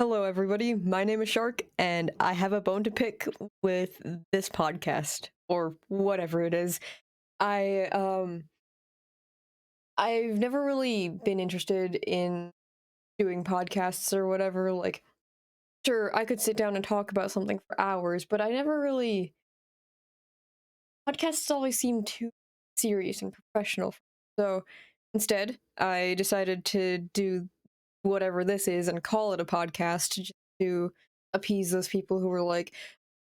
Hello, everybody. My name is Shark, and I have a bone to pick with this podcast or whatever it is. I I've never really been interested in doing podcasts or whatever. Like, sure, I could sit down and talk about something for hours, but I never really podcasts always seem too serious and professional. So instead, I decided to do whatever this is and call it a podcast just to appease those people who were like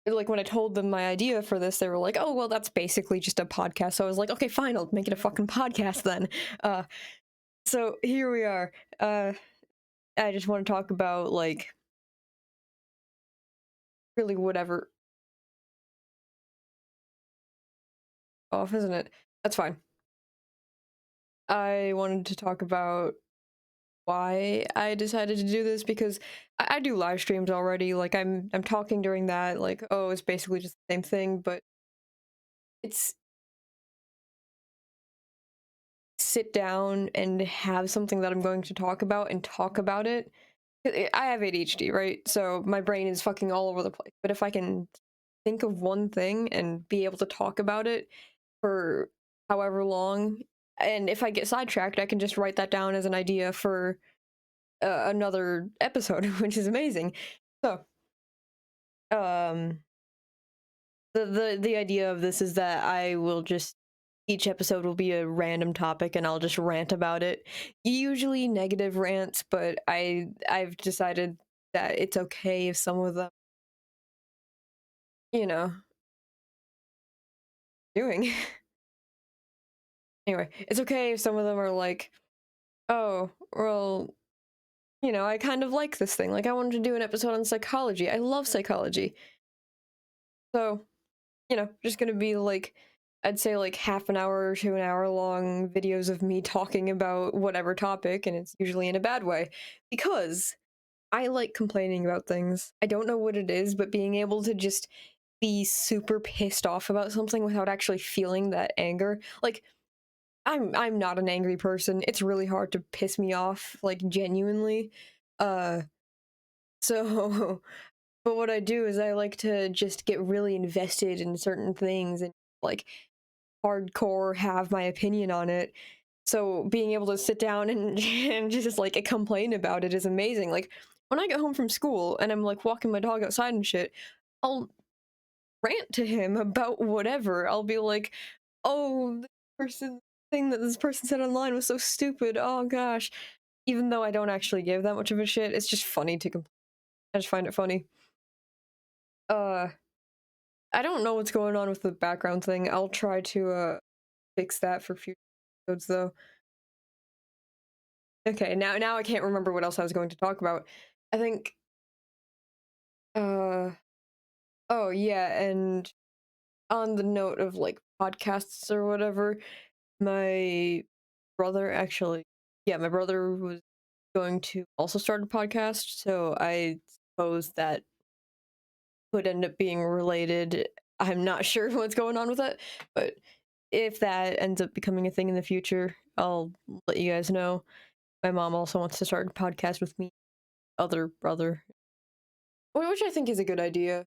when I told them my idea for this, they were like, "Oh, well, that's basically just a podcast." So I was like, "Okay, fine, I'll make it a fucking podcast then." Uh, so here we are. Uh, I just want to talk about like really whatever off, isn't it? That's fine. I wanted to talk about why I decided to do this because I do live streams already. Like I'm talking during that. Like, oh, it's basically just the same thing, but it's sit down and have something that I'm going to talk about and talk about it. I have ADHD, right? So my brain is fucking all over the place. But if I can think of one thing and be able to talk about it for however long, and if I get sidetracked, I can just write that down as an idea for another episode, which is amazing. So, um, the idea of this is that I will just each episode will be a random topic and I'll just rant about it. Usually negative rants, but I've decided that it's okay if some of them, you know, doing. Anyway, it's okay if some of them are like, "Oh, well, I kind of like this thing. Like I wanted to do an episode on psychology. I love psychology." So, just gonna be like, I'd say like half an hour to an hour long videos of me talking about whatever topic, and it's usually in a bad way because I like complaining about things. I don't know what it is, but being able to just be super pissed off about something without actually feeling that anger. Like I'm not an angry person. It's really hard to piss me off, like genuinely. Uh so but what I do is I like to just get really invested in certain things and like hardcore have my opinion on it. So being able to sit down and and just like complain about it is amazing. Like when I get home from school and I'm like walking my dog outside and shit, I'll rant to him about whatever. I'll be like, "Oh, the person thing that this person said online was so stupid. Oh gosh." Even though I don't actually give that much of a shit, it's just funny to complain. I just find it funny. Uh I don't know what's going on with the background thing. I'll try to fix that for future episodes though. Okay, now I can't remember what else I was going to talk about. I think uh oh yeah, and on the note of like podcasts or whatever, my brother actually my brother was going to also start a podcast, so I suppose that could end up being related. I'm not sure what's going on with it, but if that ends up becoming a thing in the future, I'll let you guys know. My mom also wants to start a podcast with me, other brother, which I think is a good idea.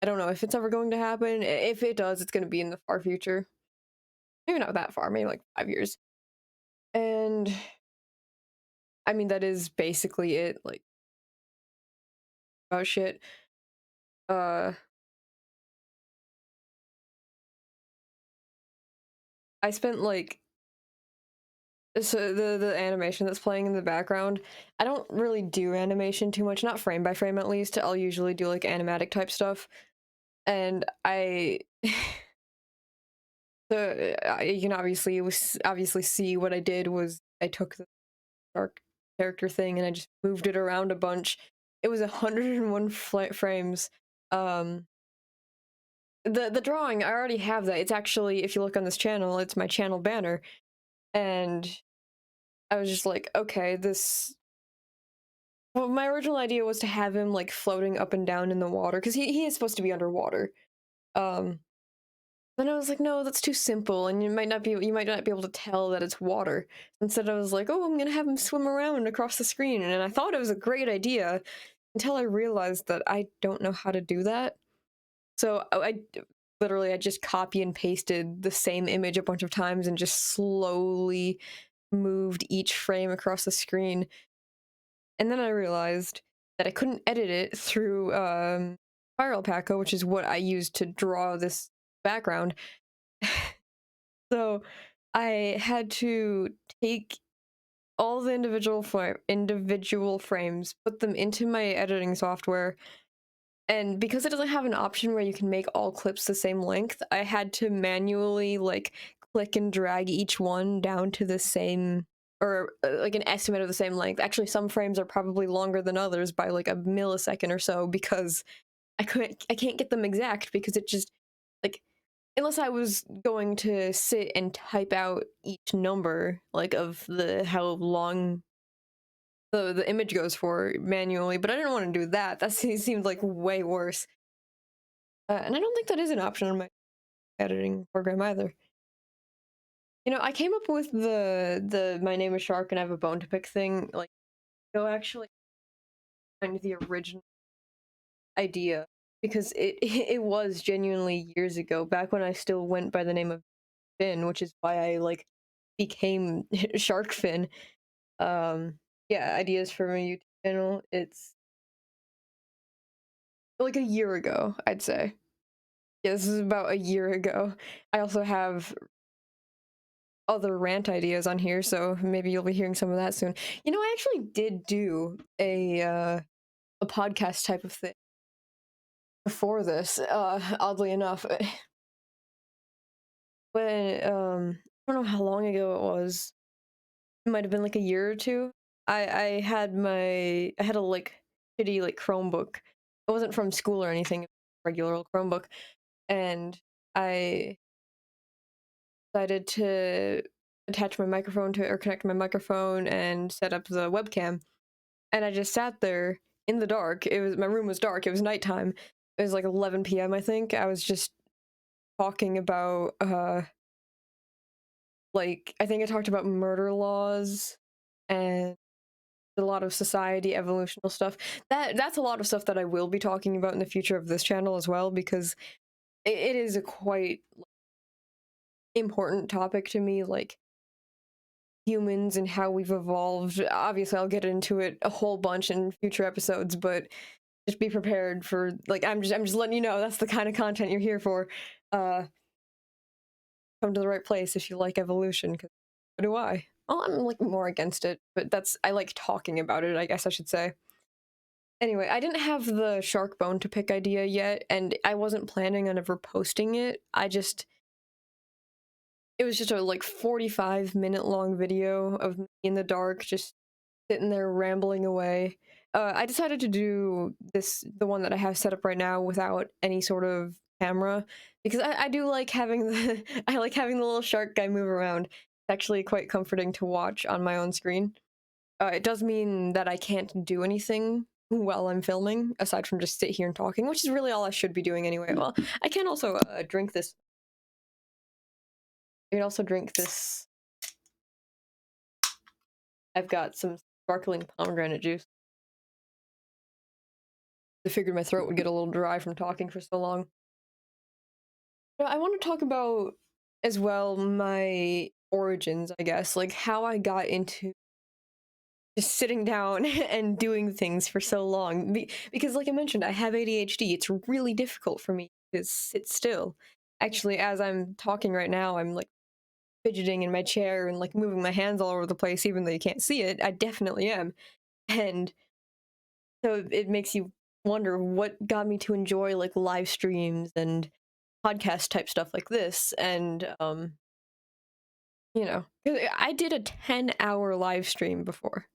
I don't know if it's ever going to happen. If it does, it's going to be in the far future. Maybe not that far, maybe like 5 years. And I mean, that is basically it. Like, oh shit. Uh, I spent like so the animation that's playing in the background. I don't really do animation too much, not frame by frame at least. I'll usually do like animatic type stuff, and I you can obviously see what I did was I took the dark character thing and I just moved it around a bunch. It was 101 frames. Um, the drawing I already have that. It's actually, if you look on this channel, it's my channel banner, and I was just like, okay, this. Well, my original idea was to have him like floating up and down in the water because he is supposed to be underwater. Um, Then I was like, no, that's too simple, and you might not be able to tell that it's water. Instead, I was like, oh, I'm gonna have him swim around across the screen, and I thought it was a great idea. until I realized that I don't know how to do that. So literally I just copy and pasted the same image a bunch of times and just slowly moved each frame across the screen. And then I realized that I couldn't edit it through Spiral Paco, which is what I used to draw this background. So I had to take all the individual frames, put them into my editing software, and because it doesn't have an option where you can make all clips the same length, I had to manually like click and drag each one down to the same, or like an estimate of the same length. Actually, some frames are probably longer than others by like a millisecond or so because I can't get them exact because it just like unless I was going to sit and type out each number like of the how long the image goes for manually, but I didn't want to do that. That seemed like way worse. And I don't think that is an option on my editing program either. You know, I came up with the my name is Shark and I have a bone to pick thing. Like, go actually find the original idea because it was genuinely years ago, back when I still went by the name of Finn, which is why I like became Shark Fin. Yeah, ideas for my YouTube channel. It's like a year ago, I'd say. Yeah, this is about a year ago. I also have other rant ideas on here, so maybe you'll be hearing some of that soon. You know, I actually did do a podcast type of thing before this, oddly enough. When I don't know how long ago it was. It might have been like a year or two. I had I had a like shitty like Chromebook. It wasn't from school or anything, regular old Chromebook, and I decided to attach my microphone to it or connect my microphone and set up the webcam. And I just sat there in the dark. My room was dark. It was nighttime. It was like 11 p.m. I think. I was just talking about like I think I talked about murder laws and a lot of society evolutional stuff. That's a lot of stuff that I will be talking about in the future of this channel as well because it is a quite important topic to me, like humans and how we've evolved. Obviously, I'll get into it a whole bunch in future episodes, but just be prepared for like I'm just letting you know that's the kind of content you're here for. Uh Come to the right place if you like evolution, because so do I. Well, I'm like more against it, but I like talking about it, I guess I should say. Anyway, I didn't have the shark bone to pick idea yet, and I wasn't planning on ever posting it. It was just a like 45-minute long video of me in the dark, just sitting there rambling away. I decided to do the one that I have set up right now without any sort of camera because I do like having I like having the little shark guy move around. It's actually quite comforting to watch on my own screen. It does mean that I can't do anything while I'm filming aside from just sit here and talking, which is really all I should be doing anyway. Well, I can also drink this. I can also drink this. I've got some sparkling pomegranate juice. I figured my throat would get a little dry from talking for so long. But I want to talk about as well my origins, I guess, like how I got into just sitting down and doing things for so long. Because, like I mentioned, I have ADHD. It's really difficult for me to sit still. Actually, as I'm talking right now, I'm like fidgeting in my chair and like moving my hands all over the place, even though you can't see it. I definitely am. And so it makes you wonder what got me to enjoy like live streams and podcast type stuff like this. And, you know, 'cause I did a 10-hour live stream before.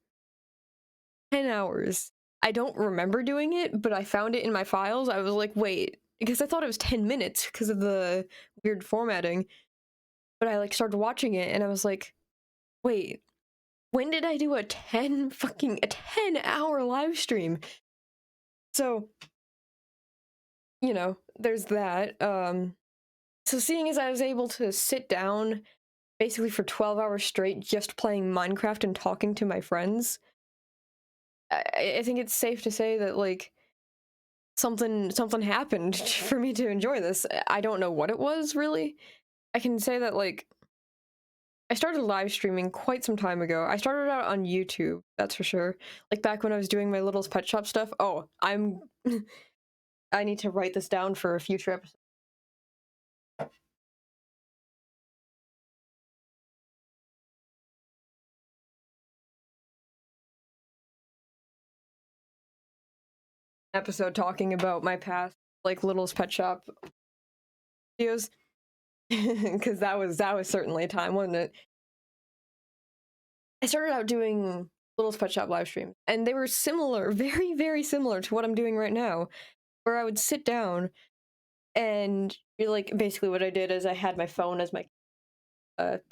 10 hours. I don't remember doing it, but I found it in my files. I was like, wait, because I thought it was 10 minutes because of the weird formatting. But I like started watching it and I was like, wait, when did I do a 10-hour live stream? So, you know, there's that. So seeing as I was able to sit down basically for 12 hours straight just playing Minecraft and talking to my friends, I think it's safe to say that like something happened for me to enjoy this. I don't know what it was really. I can say that like I started live streaming quite some time ago. I started out on YouTube, that's for sure. Like back when I was doing my Little's Pet Shop stuff. Oh, I need to write this down for a future episode. Episode talking about my past like Little's Pet Shop videos. Because that was certainly a time, wasn't it? I started out doing Little's Pet Shop live streams, and they were similar, very, very similar to what I'm doing right now, where I would sit down and like basically what I did is I had my phone as my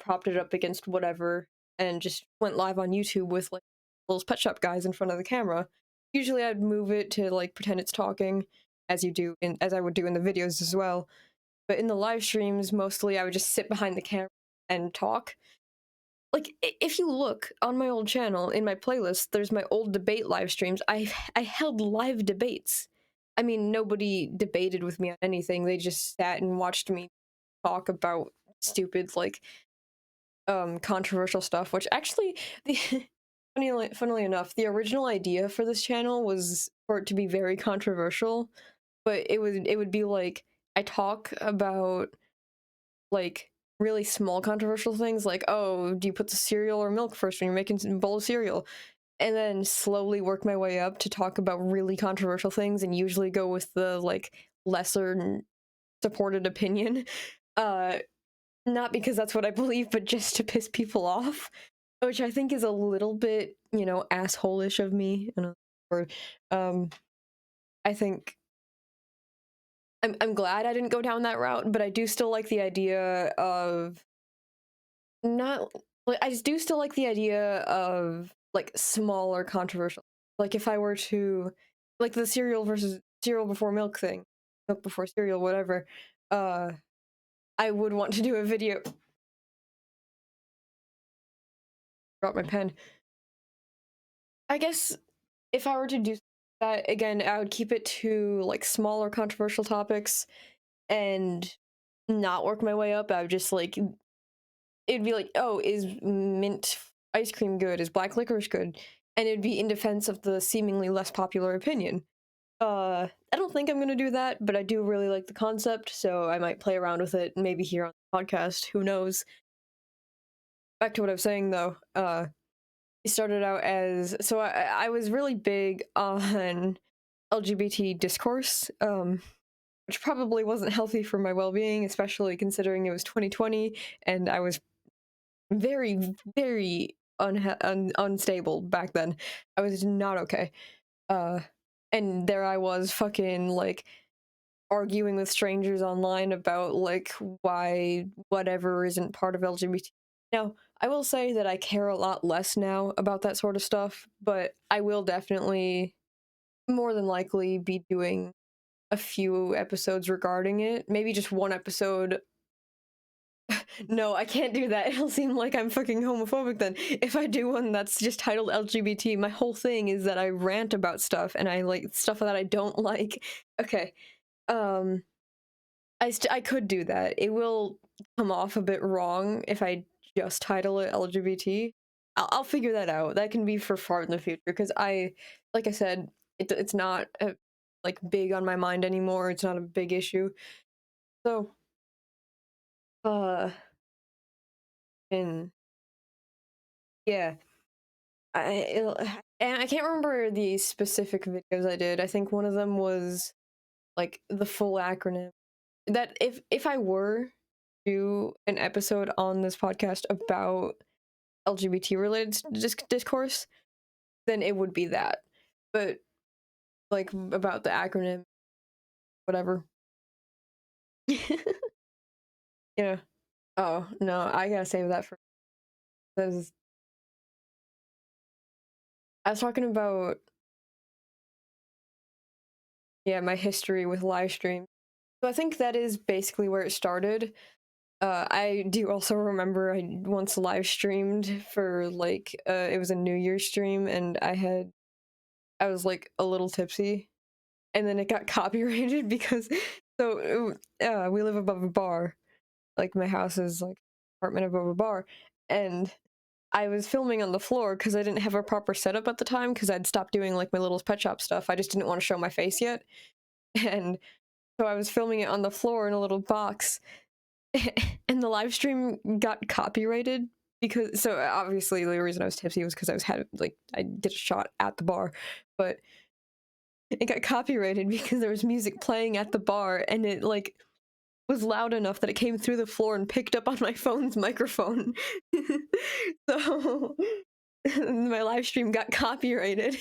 propped it up against whatever and just went live on YouTube with like Little's Pet Shop guys in front of the camera. Usually I'd move it to like pretend it's talking as you do in as I would do in the videos as well. But in the live streams, mostly I would just sit behind the camera and talk. Like if you look on my old channel in my playlist, there's my old debate live streams. I held live debates. I mean, nobody debated with me on anything. They just sat and watched me talk about stupid like controversial stuff, which actually the funnily enough, the original idea for this channel was for it to be very controversial, but it would be like I talk about like really small controversial things like, oh, do you put the cereal or milk first when you're making a bowl of cereal? And then slowly work my way up to talk about really controversial things and usually go with the like lesser supported opinion. Uh Not because that's what I believe, but just to piss people off, which I think is a little bit, asshole-ish of me. I don't know the word. I think I'm glad I didn't go down that route, but I do still like the idea of not like I just do still like the idea of like smaller controversial. Like if I were to like the cereal versus cereal before milk thing, milk before cereal, whatever. Uh, I would want to do a video. Drop my pen. I guess if I were to do that again, I would keep it to like smaller controversial topics and not work my way up. I would just like it'd be like, oh, is mint ice cream good? Is black licorice good? And it'd be in defense of the seemingly less popular opinion. I don't think I'm gonna do that, but I do really like the concept, so I might play around with it maybe here on the podcast. Who knows? Back to what I was saying though. It started out as so I was really big on LGBT discourse, which probably wasn't healthy for my well-being, especially considering it was 2020 and I was very, very unstable back then. I was not okay. Uh, and there I was, fucking like arguing with strangers online about like why whatever isn't part of LGBT. Now, I will say that I care a lot less now about that sort of stuff, but I will definitely more than likely be doing a few episodes regarding it. Maybe just one episode. No, I can't do that. It'll seem like I'm fucking homophobic then. If I do one that's just titled LGBT, my whole thing is that I rant about stuff and I like stuff that I don't like. Okay. Um I could do that. It will come off a bit wrong if I just title it LGBT. I'll figure that out. That can be for far in the future because like I said, it's not like big on my mind anymore. It's not a big issue. So, uh, and yeah, and I can't remember the specific videos I did. I think one of them was like the full acronym. That if I were to do an episode on this podcast about LGBT related discourse, then it would be that. But like about the acronym, whatever. Yeah. Oh no, I gotta save that for because I was talking about my history with live stream. So I think that is basically where it started. I do also remember I once live streamed for like it was a New Year's stream and I had I was like a little tipsy, and then it got copyrighted because we live above a bar. Like my house is like apartment above a bar, and I was filming on the floor because I didn't have a proper setup at the time because I'd stopped doing like my little pet shop stuff. I just didn't want to show my face yet, and so I was filming it on the floor in a little box, and the live stream got copyrighted because obviously the reason I was tipsy was because I did a shot at the bar, but it got copyrighted because there was music playing at the bar and it like was loud enough that it came through the floor and picked up on my phone's microphone. So my live stream got copyrighted.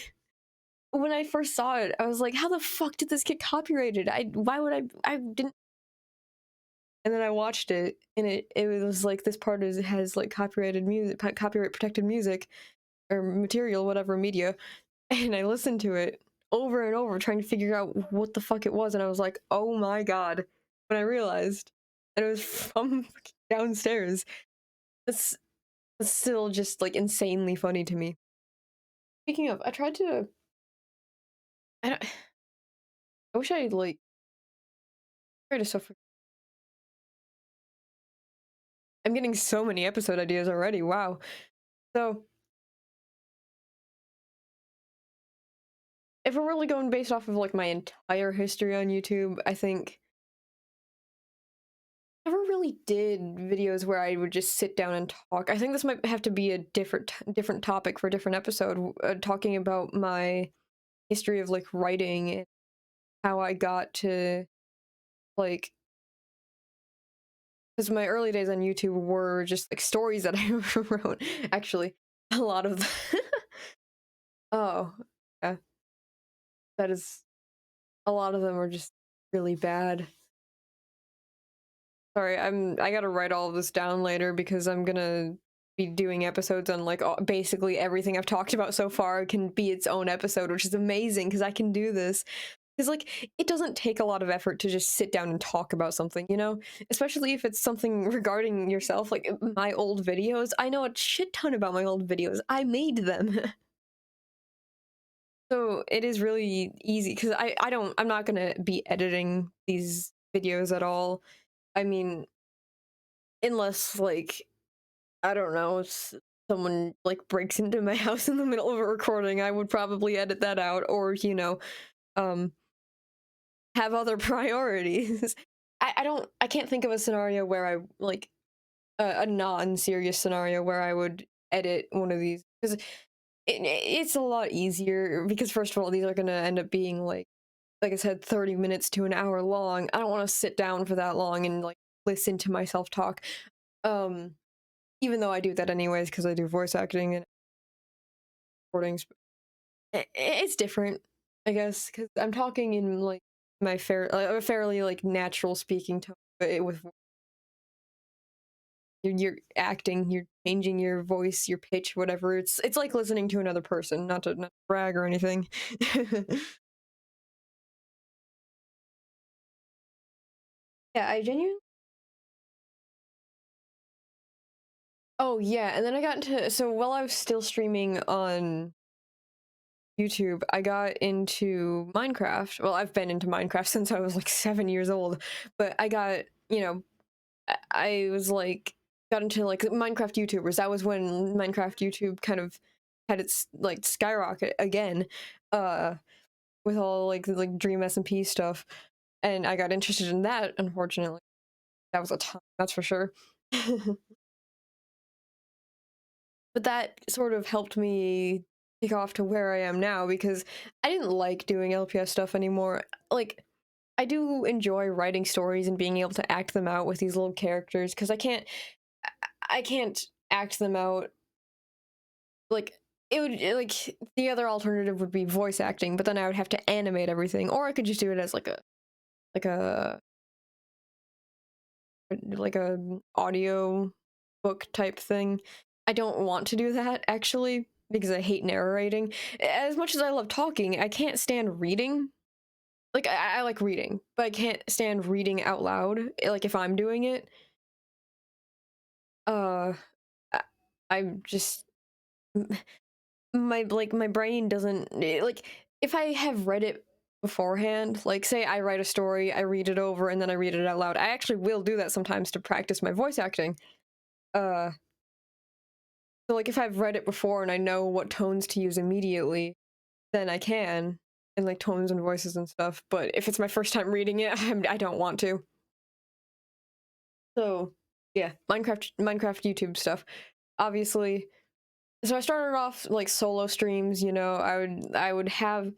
When I first saw it, I was like, how the fuck did this get copyrighted? Why would I didn't. And then I watched it, and it was like this part has like copyrighted music, copyright protected music or material, whatever media. And I listened to it over and over, trying to figure out what the fuck it was, and I was like, oh my god, when I realized, and it was from downstairs. That's, that's still just like insanely funny to me. Speaking of, I tried to. I don't. I wish I like tried to suffer. I'm getting so many episode ideas already. Wow. So if we're really going based off of like my entire history on YouTube, I think I never really did videos where I would just sit down and talk. I think this might have to be a different topic for a different episode, talking about my history of like writing and how I got to like, because my early days on YouTube were just like stories that I wrote. Actually, a lot of oh, yeah, that is a lot of them are just really bad. Sorry, I gotta write all of this down later because I'm gonna be doing episodes on like basically everything I've talked about so far can be its own episode, which is amazing because I can do this. Because like it doesn't take a lot of effort to just sit down and talk about something, you know? Especially if it's something regarding yourself, like my old videos. I know a shit ton about my old videos. I made them. So it is really easy because I'm not gonna be editing these videos at all. I mean, unless like I don't know, someone like breaks into my house in the middle of a recording, I would probably edit that out or, um have other priorities. I can't think of a scenario where I like a non-serious scenario where I would edit one of these because it's a lot easier because first of all these are going to end up being like I said 30 minutes to an hour long. I don't want to sit down for that long and like listen to myself talk. Um Even though I do that anyways because I do voice acting and recordings. It's different, I guess, because I'm talking in like my a fairly like natural speaking tone, but with you're acting, you're changing your voice, your pitch, whatever. It's like listening to another person, not to brag or anything. Yeah, I genuinely. Oh yeah, and then I got into while I was still streaming on YouTube, I got into Minecraft. Well, I've been into Minecraft since I was like 7 years old, but I got, I was like got into like Minecraft YouTubers. That was when Minecraft YouTube kind of had its like skyrocket again, uh, with all like Dream SMP stuff, and I got interested in that. Unfortunately, that was a ton, that's for sure. But that sort of helped me kick off to where I am now because I didn't like doing LPS stuff anymore. Like, I do enjoy writing stories and being able to act them out with these little characters because I can't act them out like like the other alternative would be voice acting, but then I would have to animate everything, or I could just do it as like a like a audio book type thing. I don't want to do that actually because I hate narrating. As much as I love talking, I can't stand reading. Like I like reading, but I can't stand reading out loud. Like if I'm doing it, uh, I, I'm just my brain doesn't like if I have read it beforehand, like say I write a story, I read it over, and then I read it out loud. I actually will do that sometimes to practice my voice acting. Uh, so like if I've read it before and I know what tones to use immediately, then I can, and like tones and voices and stuff. But if it's my first time reading it, I don't want to. So yeah, Minecraft YouTube stuff. Obviously, so I started off like solo streams, you know, I would have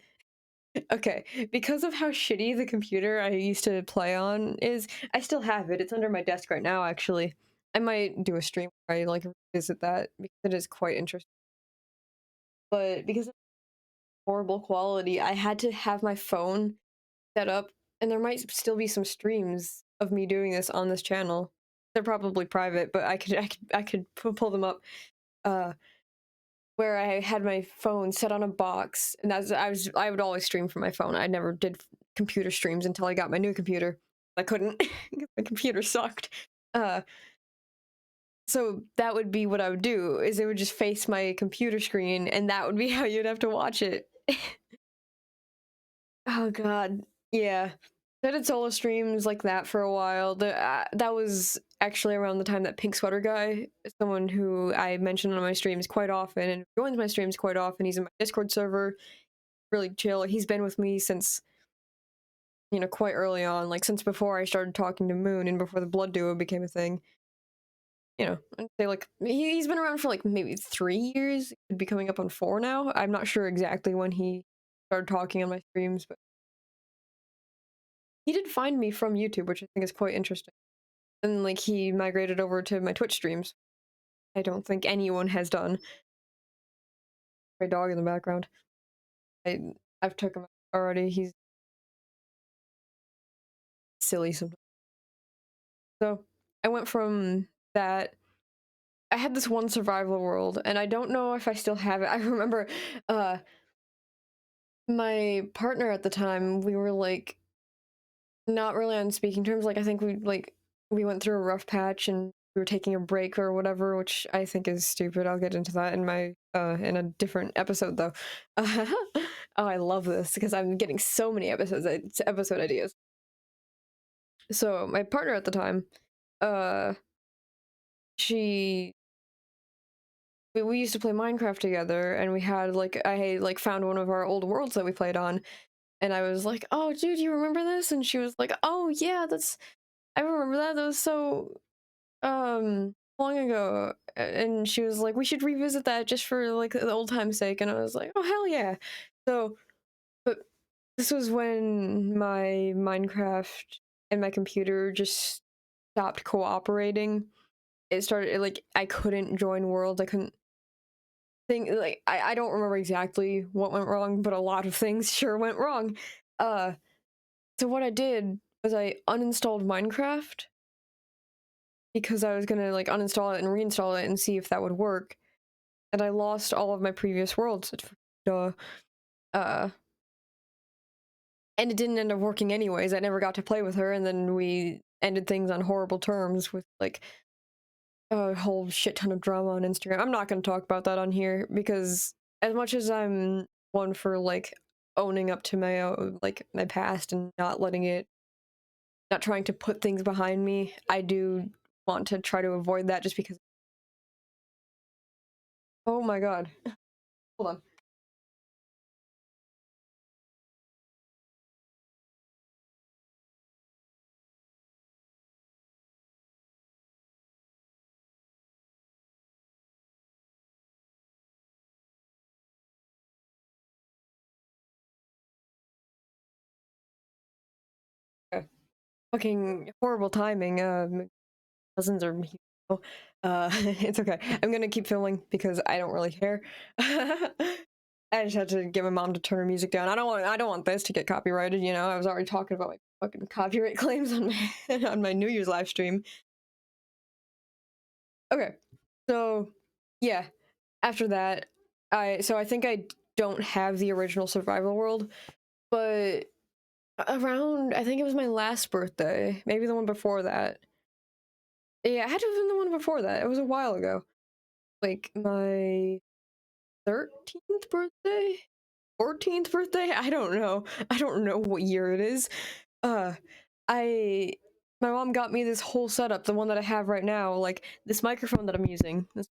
okay, because of how shitty the computer I used to play on is, I still have it. It's under my desk right now actually. I might do a stream where I like visit that because it is quite interesting. But because of horrible quality, I had to have my phone set up, and there might still be some streams of me doing this on this channel. They're probably private, but I could pull them up. Uh, where I had my phone set on a box, and I would always stream from my phone. I never did computer streams until I got my new computer. I couldn't because my computer sucked. Uh, so that would be what I would do. Is it would just face my computer screen, and that would be how you'd have to watch it. Oh god, yeah. I did solo streams like that for a while. That was actually around the time that Pink Sweater Guy, someone who I mention on my streams quite often and joins my streams quite often. He's in my Discord server, really chill. He's been with me since, you know, quite early on, like since before I started talking to Moon and before the Blood Duo became a thing. You know, I'd say like he's been around for like maybe 3 years. Could be coming up on 4 now. I'm not sure exactly when he started talking on my streams, but he did find me from YouTube, which I think is quite interesting. And like he migrated over to my Twitch streams. I don't think anyone has done. My dog in the background. I I've took him out already. He's silly sometimes. So I went from that. I had this one survival world, and I don't know if I still have it. I remember uh my partner at the time, we were like not really on speaking terms. Like I think we went through a rough patch and we were taking a break or whatever, which I think is stupid. I'll get into that in my in a different episode though. Oh, I love this because I'm getting so many episode ideas. So my partner at the time, uh, she we used to play Minecraft together, and we had like I like found one of our old worlds that we played on, and I was like, "Oh, dude, you remember this?" And she was like, "Oh yeah, that's I remember that. That was so long ago." And she was like, "We should revisit that just for like the old time's sake." And I was like, "Oh hell yeah!" So, but this was when my Minecraft and my computer just stopped cooperating. Like I couldn't join worlds. I couldn't think like I don't remember exactly what went wrong, but a lot of things sure went wrong. Uh so what I did was I uninstalled Minecraft because I was gonna like uninstall it and reinstall it and see if that would work. And I lost all of my previous worlds. Duh. Uh and it didn't end up working anyways. I never got to play with her, and then we ended things on horrible terms with like a whole shit ton of drama on Instagram. I'm not going to talk about that on here because as much as I'm one for like owning up to my like my past and not letting it not trying to put things behind me, I do want to try to avoid that just because oh my god. Hold on. Okay. Fucking horrible timing. Cousins are it's okay. I'm gonna keep filming because I don't really care. I just had to get my mom to turn her music down. I don't want this to get copyrighted, you know. I was already talking about my fucking copyright claims on my on my New Year's live stream. Okay. So, yeah, after that, I think I don't have the original survival world, but around I think it was my last birthday, maybe the one before that. Yeah, it had to have been the one before that. It was a while ago. Like my 13th birthday? 14th birthday. I don't know. I don't know what year it is. I my mom got me this whole setup, the one that I have right now, like this microphone that I'm using, this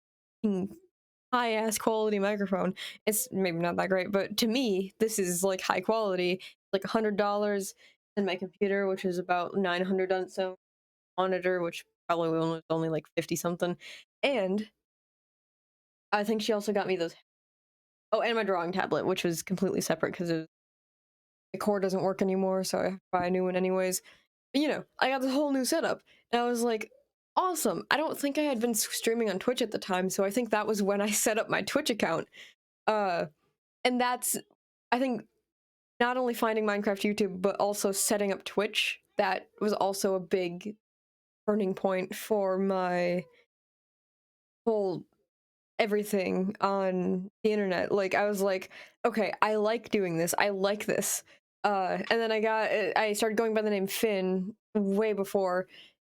high ass quality microphone. It's maybe not that great, but to me, this is like high quality. Like $100, and my computer, which is about 900 on its own, monitor, which probably was only like 50 something, and I think she also got me those. Oh, and my drawing tablet, which was completely separate because the cord doesn't work anymore, so I have to buy a new one anyways. I got this whole new setup, and I was like, awesome. I don't think I had been streaming on Twitch at the time, so I think that was when I set up my Twitch account. Uh, and that's, I think, not only finding Minecraft YouTube, but also setting up Twitch. That was also a big turning point for my whole everything on the internet. Like, I was like, okay, I like doing this. I like this. And then I started going by the name Finn way before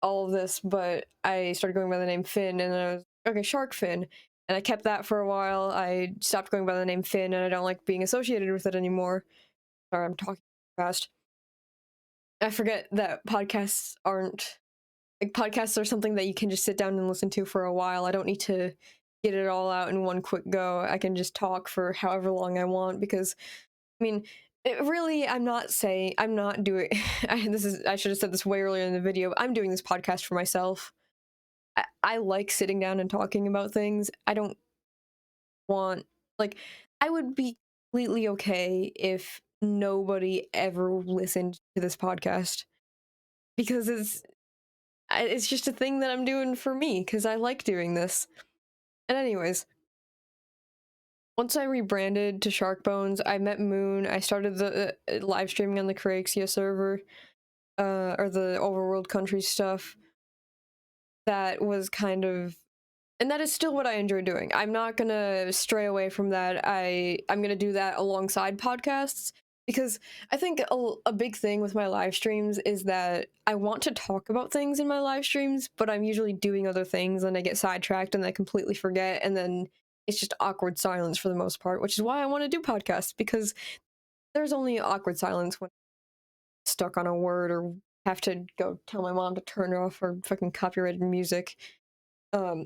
all of this, but I started going by the name Finn, and then I was okay, Shark Fin, and I kept that for a while. I stopped going by the name Finn, and I don't like being associated with it anymore. Sorry, I'm talking fast. I forget that podcasts aren't like podcasts are something that you can just sit down and listen to for a while. I don't need to get it all out in one quick go. I can just talk for however long I want because I mean, I'm not saying I'm not doing. I should have said this way earlier in the video. I'm doing this podcast for myself. I like sitting down and talking about things. I don't want like I would be completely okay if nobody ever listened to this podcast because it's just a thing that I'm doing for me because I like doing this. And anyways, once I rebranded to Shark Bones, I met Moon. I started the live streaming on the Craixia server, or the Overworld Country stuff. That was kind of, and that is still what I enjoy doing. I'm not gonna stray away from that. I'm gonna do that alongside podcasts because I think a big thing with my live streams is that I want to talk about things in my live streams, but I'm usually doing other things and I get sidetracked and I completely forget, and then it's just awkward silence for the most part, which is why I want to do podcasts because there's only awkward silence when I'm stuck on a word or have to go tell my mom to turn off her fucking copyrighted music. Um,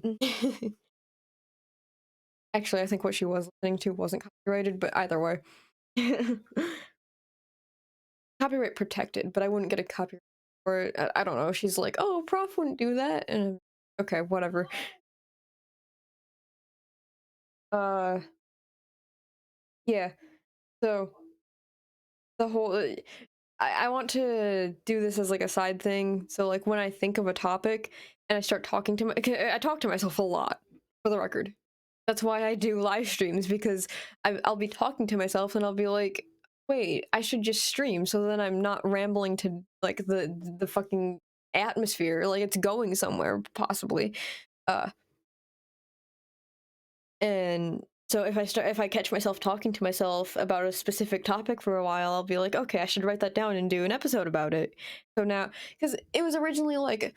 Actually, I think what she was listening to wasn't copyrighted, but either way. Copyright protected, but I wouldn't get a copyright for it. I don't know. She's like, oh, Prof wouldn't do that. And okay, whatever. Uh, yeah. So the whole, I want to do this as like a side thing. So like when I think of a topic and I start talking to I talk to myself a lot, for the record. That's why I do live streams because I'll be talking to myself and I'll be like, wait, I should just stream so then I'm not rambling to like the fucking atmosphere, like it's going somewhere possibly. Uh, and so if I catch myself talking to myself about a specific topic for a while, I'll be like, okay, I should write that down and do an episode about it. So now, because it was originally like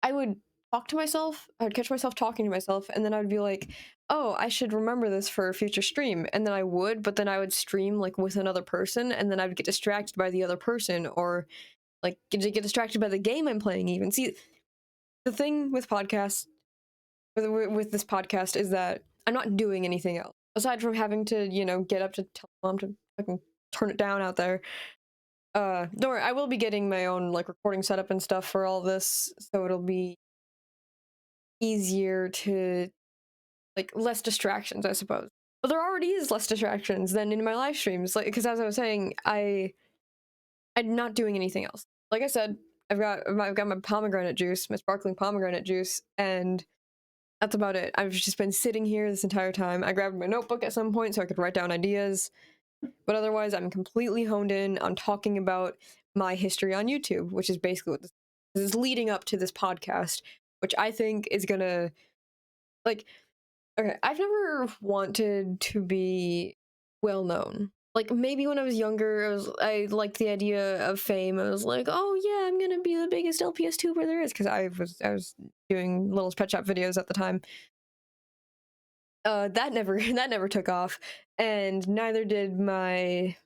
I would talk to myself, I would catch myself talking to myself, and then I would be like, oh, I should remember this for a future stream. And then I would, but then I would stream like with another person, and then I would get distracted by the other person, or like get distracted by the game I'm playing even. See, the thing with podcasts, with this podcast, is that I'm not doing anything else. Aside from having to, get up to tell mom to fucking turn it down out there. Don't worry, I will be getting my own like recording setup and stuff for all this, so it'll be easier to like less distractions, I suppose. But there already is less distractions than in my live streams, like because as I was saying, I'm not doing anything else. Like I said, I've got my pomegranate juice, my sparkling pomegranate juice, and that's about it. I've just been sitting here this entire time. I grabbed my notebook at some point so I could write down ideas, but otherwise I'm completely honed in on talking about my history on YouTube, which is basically what this is leading up to this podcast, which I think is gonna like okay, I've never wanted to be well known. Like maybe when I was younger, I liked the idea of fame. I was like, oh yeah, I'm gonna be the biggest LPS tuber there is because I was doing Littlest Pet Shop videos at the time. that never that never took off, and neither did my.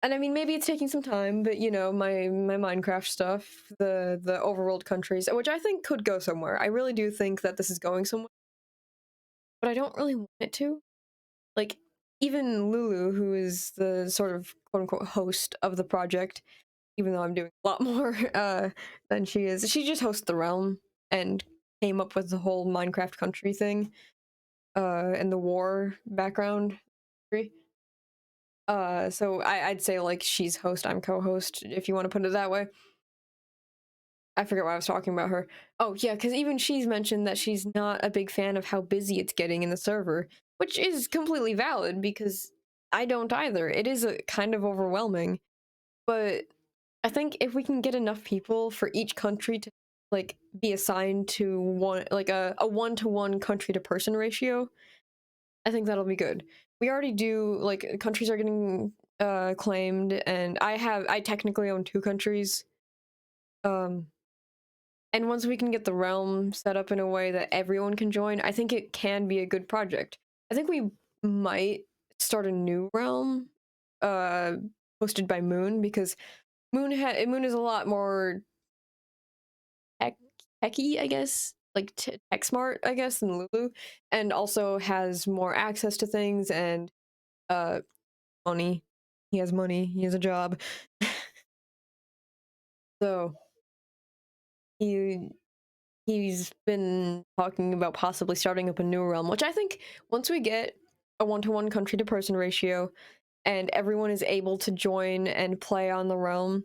And I mean, maybe it's taking some time, but you know, my Minecraft stuff, the overworld countries, which I think could go somewhere. I really do think that this is going somewhere, but I don't really want it to. Like, even Lulu, who is the sort of quote unquote host of the project, even though I'm doing a lot more than she is, she just hosts the realm and came up with the whole Minecraft country thing, and the war background. So I'd say like she's host, I'm co-host, if you want to put it that way. I forget why I was talking about her. Oh yeah, because even she's mentioned that she's not a big fan of how busy it's getting in the server, which is completely valid because I don't either. It is a kind of overwhelming, but I think if we can get enough people for each country to like be assigned to one, like a 1-to-1 country to person ratio, I think that'll be good. We already do, like, countries are getting claimed, and I technically own 2 countries. Um, and once we can get the realm set up in a way that everyone can join, I think it can be a good project. I think we might start a new realm, uh, hosted by Moon, because Moon is a lot more tech techy, I guess, like tech smart, I guess, than Lulu, and also has more access to things and uh money. He has money. He has a job. So he he's been talking about possibly starting up a new realm, which I think once we get a 1-to-1 country to person ratio and everyone is able to join and play on the realm,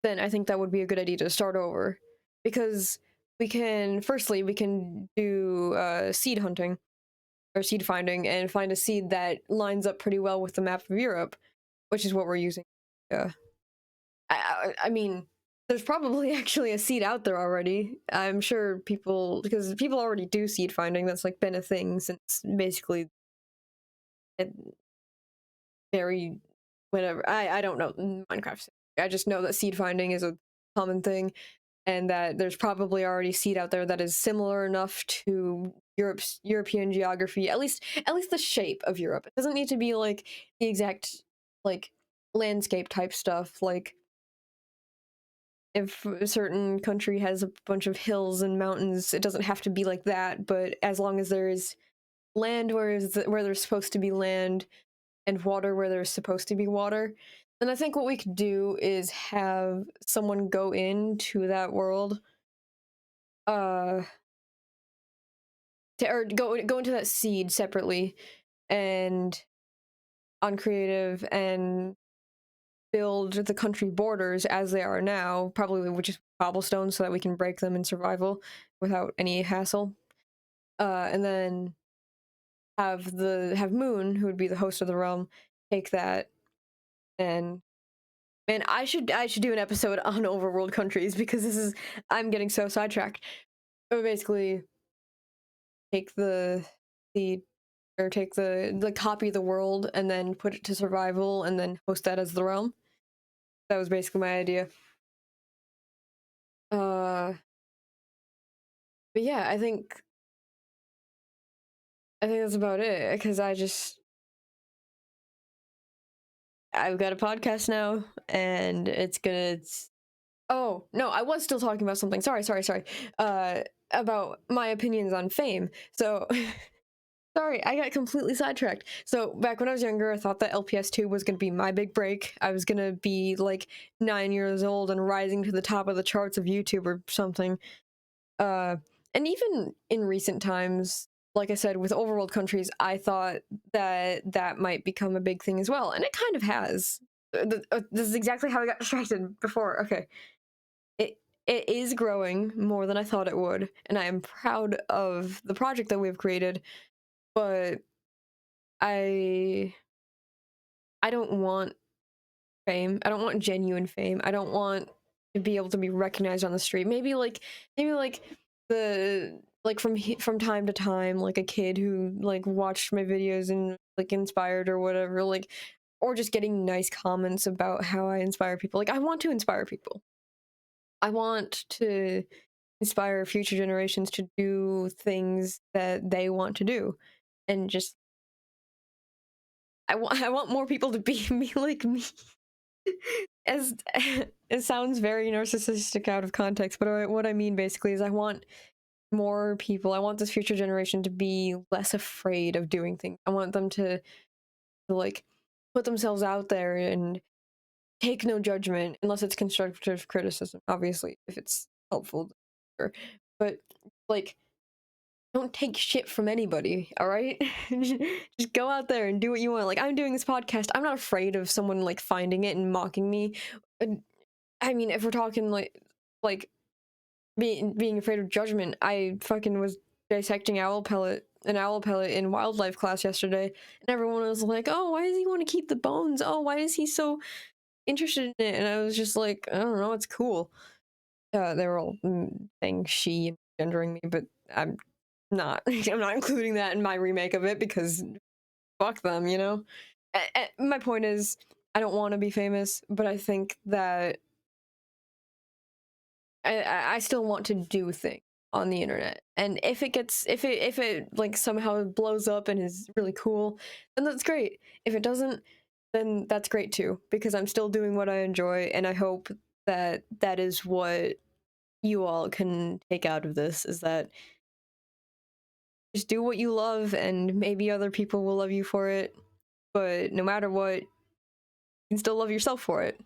then I think that would be a good idea to start over. Because we can do seed hunting or seed finding and find a seed that lines up pretty well with the map of Europe, which is what we're using. Yeah. I mean, there's probably actually a seed out there already. I'm sure because people already do seed finding. That's like been a thing since basically it, very whatever. I don't know Minecraft. I just know that seed finding is a common thing, and that there's probably already seed out there that is similar enough to European geography. At least the shape of Europe. It doesn't need to be like the exact like landscape type stuff like if a certain country has a bunch of hills and mountains, it doesn't have to be like that. But as long as there is land where there's supposed to be land and water where there's supposed to be water, then I think what we could do is have someone go into that world, uh, or go into that seed separately and on creative and build the country borders as they are now, probably with just cobblestone so that we can break them in survival without any hassle. And then have Moon, who would be the host of the realm, take that and man, I should do an episode on overworld countries because I'm getting so sidetracked. Or basically take the take the copy the world and then put it to survival and then host that as the realm. That was basically my idea. Uh but yeah, I think that's about it because I've got a podcast now and oh, no, I was still talking about something. Sorry. Uh about my opinions on fame. So sorry, I got completely sidetracked. So back when I was younger, I thought that LPS2 was going to be my big break. I was going to be like 9 years old and rising to the top of the charts of YouTube or something. Uh, and even in recent times, like I said, with overworld countries, I thought that that might become a big thing as well, and it kind of has. This is exactly how I got distracted before. Okay, it it is growing more than I thought it would, and I am proud of the project that we've created. But I I don't want fame. I don't want genuine fame. I don't want to be able to be recognized on the street. Maybe like the like from time to time, like a kid who like watched my videos and like inspired or whatever, like or just getting nice comments about how I inspire people. Like I want to inspire people. I want to inspire future generations to do things that they want to do. and just I want more people to be me like me. As it sounds very narcissistic out of context, but what I mean basically is I want more people. I want this future generation to be less afraid of doing things. I want them to like put themselves out there and take no judgment unless it's constructive criticism. Obviously, if it's helpful, sure. But like, don't take shit from anybody. All right, just go out there and do what you want. Like I'm doing this podcast. I'm not afraid of someone like finding it and mocking me. I mean, if we're talking like being afraid of judgment, I fucking was dissecting an owl pellet in wildlife class yesterday, and everyone was like, "Oh, why does he want to keep the bones? Oh, why is he so interested in it?" And I was just like, "I don't know, it's cool." They were all saying she and gendering me, but I'm not. I'm not including that in my remake of it because fuck them, you know. My point is, I don't want to be famous, but I think that I still want to do things on the internet, and if it like somehow blows up and is really cool, then that's great. If it doesn't, then that's great too, because I'm still doing what I enjoy, and I hope that that is what you all can take out of this, is that just do what you love, and maybe other people will love you for it, but no matter what, you can still love yourself for it.